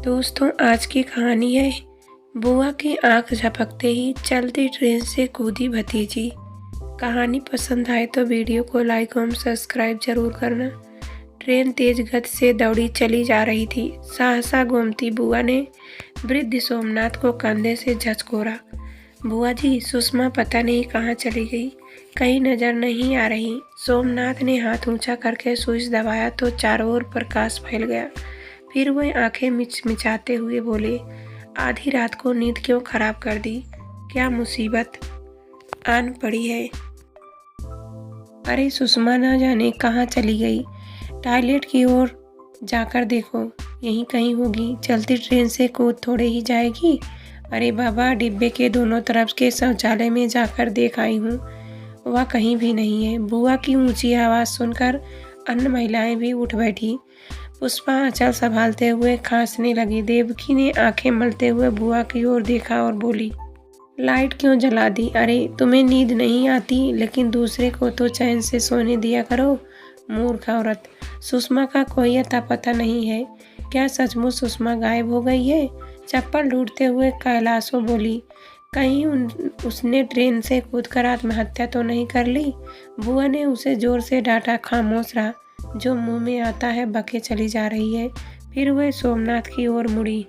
दोस्तों, आज की कहानी है बुआ की आंख झपकते ही चलती ट्रेन से कूदी भतीजी। कहानी पसंद आए तो वीडियो को लाइक और सब्सक्राइब जरूर करना। ट्रेन तेज गति से दौड़ी चली जा रही थी। सहसा गोमती बुआ ने वृद्ध सोमनाथ को कंधे से झकझोरा। बुआ जी, सुषमा पता नहीं कहाँ चली गई, कहीं नजर नहीं आ रही। सोमनाथ ने हाथ ऊंचा करके स्विच दबाया तो चारों ओर प्रकाश फैल गया। फिर वह आंखें मिचमिचाते हुए बोले, आधी रात को नींद क्यों खराब कर दी? क्या मुसीबत आन पड़ी है? अरे सुषमा ना जाने कहाँ चली गई। टॉयलेट की ओर जाकर देखो, यहीं कहीं होगी। चलती ट्रेन से कूद थोड़े ही जाएगी। अरे बाबा, डिब्बे के दोनों तरफ के शौचालय में जाकर देख आई हूँ, वह कहीं भी नहीं है। बुआ की ऊंची आवाज़ सुनकर अन्य महिलाएं भी उठ बैठी। पुष्पा आंचल संभालते हुए खांसने लगी। देवकी ने आंखें मलते हुए बुआ की ओर देखा और बोली, लाइट क्यों जला दी? अरे तुम्हें नींद नहीं आती, लेकिन दूसरे को तो चैन से सोने दिया करो। मूर्ख औरत, सुषमा का कोई अता पता नहीं है। क्या सचमुच सुषमा गायब हो गई है? चप्पल ढूंढते हुए कैलाशो बोली, कहीं उसने ट्रेन से कूदकर आत्महत्या तो नहीं कर ली? बुआ ने उसे जोर से डांटा। खामोश रहा, जो मुंह में आता है बके चली जा रही है। फिर वह सोमनाथ की ओर मुड़ी।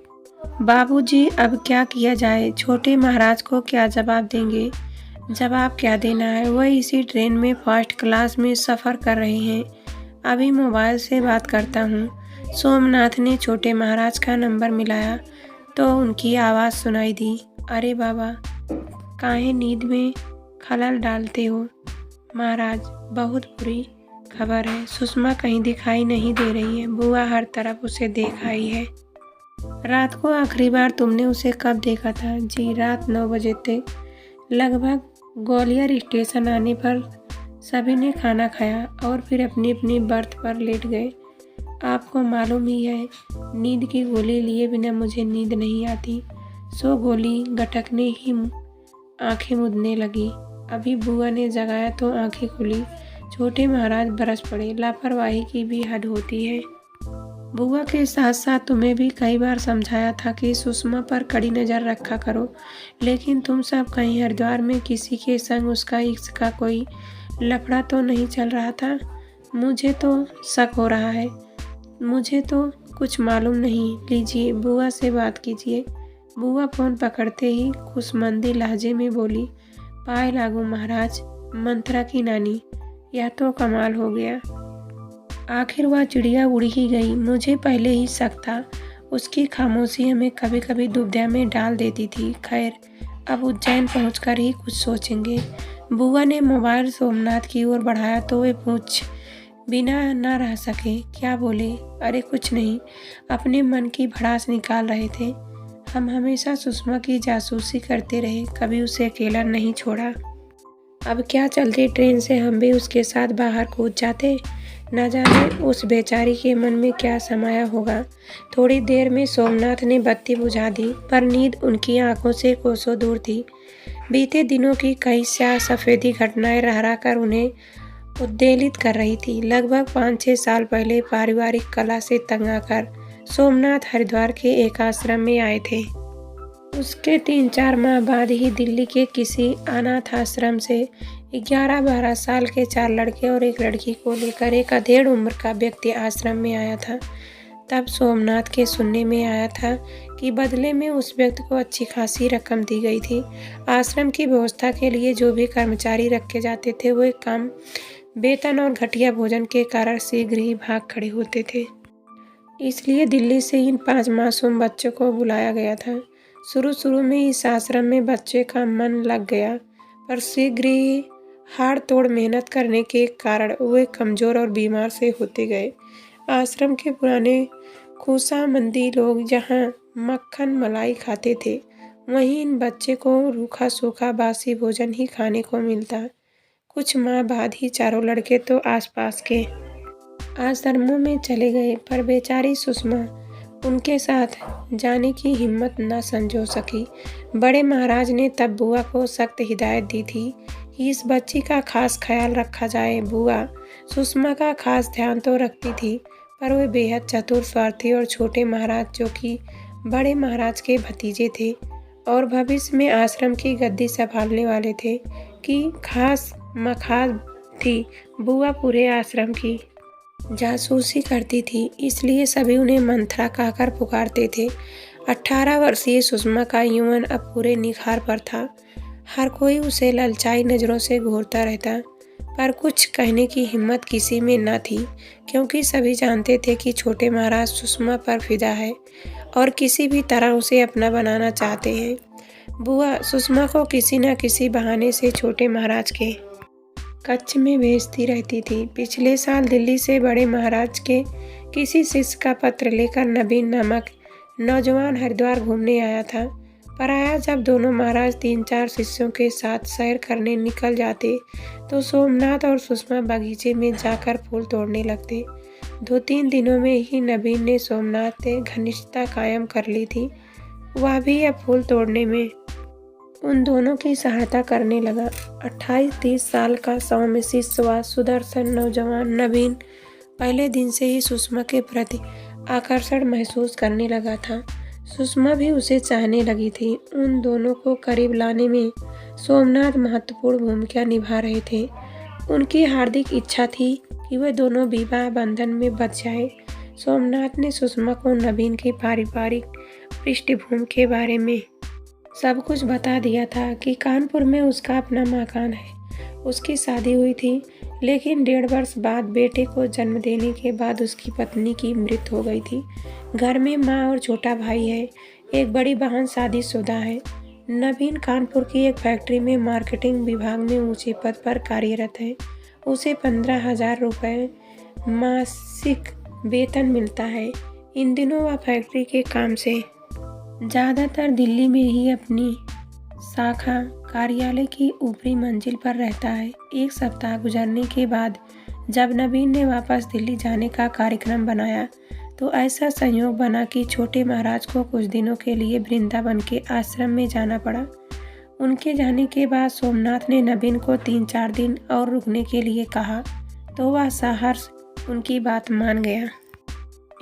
बाबूजी, अब क्या किया जाए? छोटे महाराज को क्या जवाब देंगे? जवाब क्या देना है, वह इसी ट्रेन में फर्स्ट क्लास में सफ़र कर रहे हैं। अभी मोबाइल से बात करता हूँ। सोमनाथ ने छोटे महाराज का नंबर मिलाया तो उनकी आवाज़ सुनाई दी, अरे बाबा, काहे नींद में खलल डालते हो? महाराज, बहुत बुरी खबर है। सुषमा कहीं दिखाई नहीं दे रही है। बुआ हर तरफ उसे देख आई है। रात को आखिरी बार तुमने उसे कब देखा था? जी, रात 9 बजे थे। लगभग ग्वालियर स्टेशन आने पर सभी ने खाना खाया और फिर अपनी अपनी बर्थ पर लेट गए। आपको मालूम ही है, नींद की गोली लिए बिना मुझे नींद नहीं आती। सो गोली गटकने ही आंखें मुदने लगी। अभी बुआ ने जगाया तो आंखें खुली। छोटे महाराज बरस पड़े। लापरवाही की भी हद होती है। बुआ के साथ साथ तुम्हें भी कई बार समझाया था कि सुषमा पर कड़ी नज़र रखा करो, लेकिन तुम सब कहीं हरिद्वार में किसी के संग उसका इश्क का कोई लफड़ा तो नहीं चल रहा था? मुझे तो शक हो रहा है। मुझे तो कुछ मालूम नहीं। लीजिए, बुआ से बात कीजिए। बुआ फोन पकड़ते ही खुशमंदी लहजे में बोली, पाए लागू महाराज, मंत्रा की नानी, यह तो कमाल हो गया। आखिर वह चिड़िया उड़ ही गई। मुझे पहले ही शक था। उसकी खामोशी हमें कभी कभी दुविधा में डाल देती थी। खैर, अब उज्जैन पहुंचकर ही कुछ सोचेंगे। बुआ ने मोबाइल सोमनाथ की ओर बढ़ाया तो वे पूछ बिना न रह सके। क्या बोले? अरे कुछ नहीं, अपने मन की भड़ास निकाल रहे थे। हम हमेशा सुषमा की जासूसी करते रहे, कभी उसे अकेला नहीं छोड़ा। अब क्या चलती ट्रेन से हम भी उसके साथ बाहर कूद जाते? न जाने उस बेचारी के मन में क्या समाया होगा। थोड़ी देर में सोमनाथ ने बत्ती बुझा दी, पर नींद उनकी आंखों से कोसों दूर थी। बीते दिनों की कई स्याह सफ़ेदी घटनाएं रह कर उन्हें उद्वेलित कर रही थी। लगभग 5-6 साल पहले पारिवारिक कलह से तंग आकर सोमनाथ हरिद्वार के एक आश्रम में आए थे। उसके 3-4 माह बाद ही दिल्ली के किसी अनाथ आश्रम से 11-12 साल के 4 लड़के और एक लड़की को लेकर एक अधेड़ उम्र का व्यक्ति आश्रम में आया था। तब सोमनाथ के सुनने में आया था कि बदले में उस व्यक्ति को अच्छी खासी रकम दी गई थी। आश्रम की व्यवस्था के लिए जो भी कर्मचारी रखे जाते थे, वो कम वेतन और घटिया भोजन के कारण शीघ्र ही भाग खड़े होते थे। इसलिए दिल्ली से इन 5 मासूम बच्चों को बुलाया गया था। शुरू में इस आश्रम में बच्चे का मन लग गया, पर शीघ्र ही हाड़ तोड़ मेहनत करने के कारण वे कमज़ोर और बीमार से होते गए। आश्रम के पुराने खुशामंदी लोग जहाँ मक्खन मलाई खाते थे, वहीं इन बच्चे को रूखा सूखा बासी भोजन ही खाने को मिलता। कुछ माह बाद ही चारों लड़के तो आसपास के आश्रमों में चले गए, पर बेचारी सुषमा उनके साथ जाने की हिम्मत न संजो सकी। बड़े महाराज ने तब बुआ को सख्त हिदायत दी थी कि इस बच्ची का खास ख्याल रखा जाए। बुआ सुषमा का खास ध्यान तो रखती थी, पर वह बेहद चतुर, स्वार्थी और छोटे महाराज, जो कि बड़े महाराज के भतीजे थे और भविष्य में आश्रम की गद्दी संभालने वाले थे कि खास मखास थी। बुआ पूरे आश्रम की जासूसी करती थी, इसलिए सभी उन्हें मंथरा कहकर पुकारते थे। 18 वर्षीय सुषमा का यौवन अब पूरे निखार पर था। हर कोई उसे ललचाई नज़रों से घूरता रहता, पर कुछ कहने की हिम्मत किसी में न थी, क्योंकि सभी जानते थे कि छोटे महाराज सुषमा पर फिदा है और किसी भी तरह उसे अपना बनाना चाहते हैं। बुआ सुषमा को किसी न किसी बहाने से छोटे महाराज के कक्ष में भेजती रहती थी। पिछले साल दिल्ली से बड़े महाराज के किसी शिष्य का पत्र लेकर नवीन नामक नौजवान हरिद्वार घूमने आया था। पर आया जब दोनों महाराज 3-4 शिष्यों के साथ सैर करने निकल जाते तो सोमनाथ और सुषमा बगीचे में जाकर फूल तोड़ने लगते। 2-3 दिनों में ही नवीन ने सोमनाथ से घनिष्ठता कायम कर ली थी। वह भी अब फूल तोड़ने में उन दोनों की सहायता करने लगा। 28-30 साल का सौम्य शिष्य व सुदर्शन नौजवान नवीन पहले दिन से ही सुषमा के प्रति आकर्षण महसूस करने लगा था। सुषमा भी उसे चाहने लगी थी। उन दोनों को करीब लाने में सोमनाथ महत्वपूर्ण भूमिका निभा रहे थे। उनकी हार्दिक इच्छा थी कि वे दोनों विवाह बंधन में बंध जाए। सोमनाथ ने सुषमा को नवीन की पारिवारिक पृष्ठभूमि के बारे में सब कुछ बता दिया था कि कानपुर में उसका अपना मकान है। उसकी शादी हुई थी, लेकिन 1.5 वर्ष बाद बेटे को जन्म देने के बाद उसकी पत्नी की मृत्यु हो गई थी। घर में माँ और छोटा भाई है। एक बड़ी बहन शादीशुदा है। नवीन कानपुर की एक फैक्ट्री में मार्केटिंग विभाग में ऊंचे पद पर कार्यरत है। उसे 15,000 रुपये मासिक वेतन मिलता है। इन दिनों वह फैक्ट्री के काम से ज़्यादातर दिल्ली में ही अपनी शाखा कार्यालय की ऊपरी मंजिल पर रहता है। एक सप्ताह गुजरने के बाद जब नवीन ने वापस दिल्ली जाने का कार्यक्रम बनाया तो ऐसा संयोग बना कि छोटे महाराज को कुछ दिनों के लिए वृंदावन के आश्रम में जाना पड़ा। उनके जाने के बाद सोमनाथ ने नवीन को 3-4 दिन और रुकने के लिए कहा तो वह सहर्ष उनकी बात मान गया।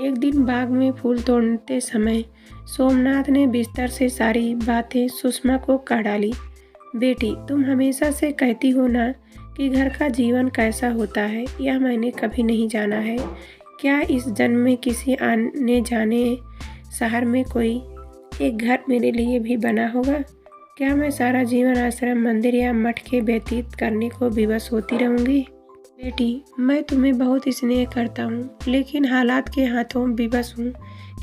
एक दिन बाग में फूल तोड़ते समय सोमनाथ ने बिस्तर से सारी बातें सुषमा को कह डाली। बेटी, तुम हमेशा से कहती हो ना कि घर का जीवन कैसा होता है, यह मैंने कभी नहीं जाना है। क्या इस जन्म में किसी आने जाने शहर में कोई एक घर मेरे लिए भी बना होगा? क्या मैं सारा जीवन आश्रम, मंदिर या मठ के व्यतीत करने को विवश होती रहूँगी? बेटी, मैं तुम्हें बहुत स्नेह करता हूँ, लेकिन हालात के हाथों विवश हूँ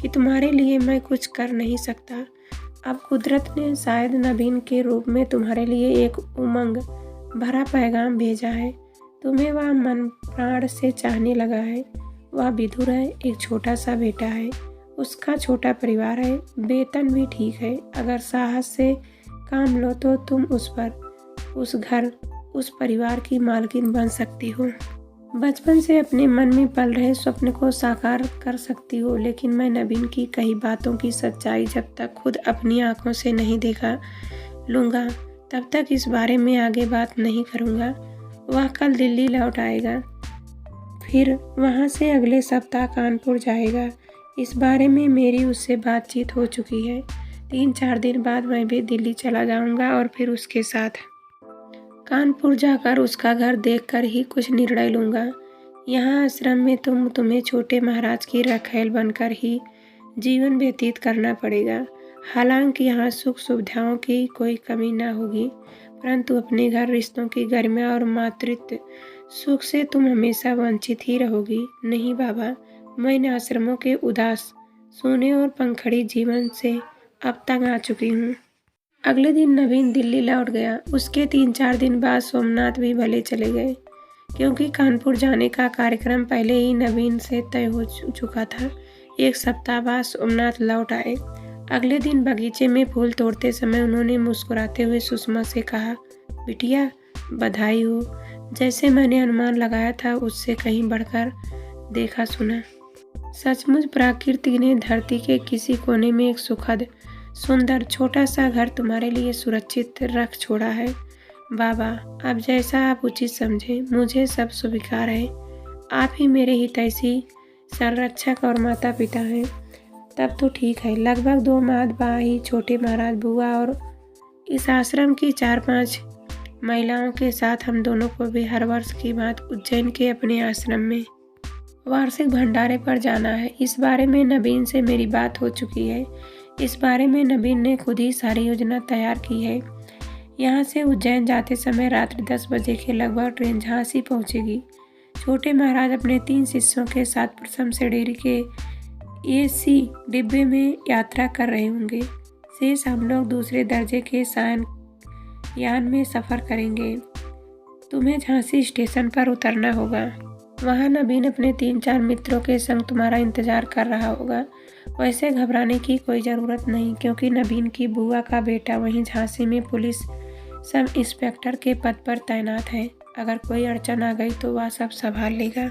कि तुम्हारे लिए मैं कुछ कर नहीं सकता। अब कुदरत ने शायद नवीन के रूप में तुम्हारे लिए एक उमंग भरा पैगाम भेजा है। तुम्हें वह मन प्राण से चाहने लगा है। वह विधुर है, एक छोटा सा बेटा है, उसका छोटा परिवार है, वेतन भी ठीक है। अगर साहस से काम लो तो तुम उस पर, उस घर, उस परिवार की मालकिन बन सकती हो। बचपन से अपने मन में पल रहे स्वप्न को साकार कर सकती हो। लेकिन मैं नवीन की कही बातों की सच्चाई जब तक खुद अपनी आंखों से नहीं देखा लूँगा तब तक इस बारे में आगे बात नहीं करूँगा। वह कल दिल्ली लौट आएगा, फिर वहाँ से अगले सप्ताह कानपुर जाएगा। इस बारे में मेरी उससे बातचीत हो चुकी है। 3-4 दिन बाद मैं भी दिल्ली चला जाऊँगा और फिर उसके साथ कानपुर जाकर उसका घर देखकर ही कुछ निर्णय लूँगा। यहाँ आश्रम में तुम्हें छोटे महाराज की रखैल बनकर ही जीवन व्यतीत करना पड़ेगा। हालांकि यहाँ सुख सुविधाओं की कोई कमी ना होगी, परंतु अपने घर, रिश्तों की गरिमा और मातृत्व सुख से तुम हमेशा वंचित ही रहोगी। नहीं बाबा, मैं इन आश्रमों के उदास, सूने और पंखड़ी जीवन से अब तंग आ चुकी हूँ। अगले दिन नवीन दिल्ली लौट गया। उसके 3-4 दिन बाद सोमनाथ भी भले चले गए, क्योंकि कानपुर जाने का कार्यक्रम पहले ही नवीन से तय हो चुका था। एक सप्ताह बाद सोमनाथ लौट आए। अगले दिन बगीचे में फूल तोड़ते समय उन्होंने मुस्कुराते हुए सुषमा से कहा, बिटिया, बधाई हो। जैसे मैंने अनुमान लगाया था उससे कहीं बढ़कर देखा सुना। सचमुच प्रकृति ने धरती के किसी कोने में एक सुखद, सुंदर छोटा सा घर तुम्हारे लिए सुरक्षित रख छोड़ा है। बाबा, अब जैसा आप उचित समझे, मुझे सब स्वीकार है। आप ही मेरे हितैषी, संरक्षक और माता पिता हैं। तब तो ठीक है। लगभग 2 माह बाद ही छोटे महाराज, बुआ और इस आश्रम की 4-5 महिलाओं के साथ हम दोनों को भी हर वर्ष की बात उज्जैन के अपने आश्रम में वार्षिक भंडारे पर जाना है। इस बारे में नवीन से मेरी बात हो चुकी है। इस बारे में नवीन ने खुद ही सारी योजना तैयार की है। यहाँ से उज्जैन जाते समय रात्रि 10 बजे के लगभग ट्रेन झांसी पहुँचेगी। छोटे महाराज अपने 3 शिष्यों के साथ प्रथम श्रेणी के AC डिब्बे में यात्रा कर रहे होंगे। शेष हम लोग दूसरे दर्जे के यान में सफ़र करेंगे। तुम्हें झांसी स्टेशन पर उतरना होगा। वहाँ नवीन अपने 3-4 मित्रों के संग तुम्हारा इंतजार कर रहा होगा। वैसे घबराने की कोई ज़रूरत नहीं, क्योंकि नवीन की बुआ का बेटा वहीं झांसी में पुलिस सब इंस्पेक्टर के पद पर तैनात है। अगर कोई अड़चन आ गई तो वह सब संभाल लेगा।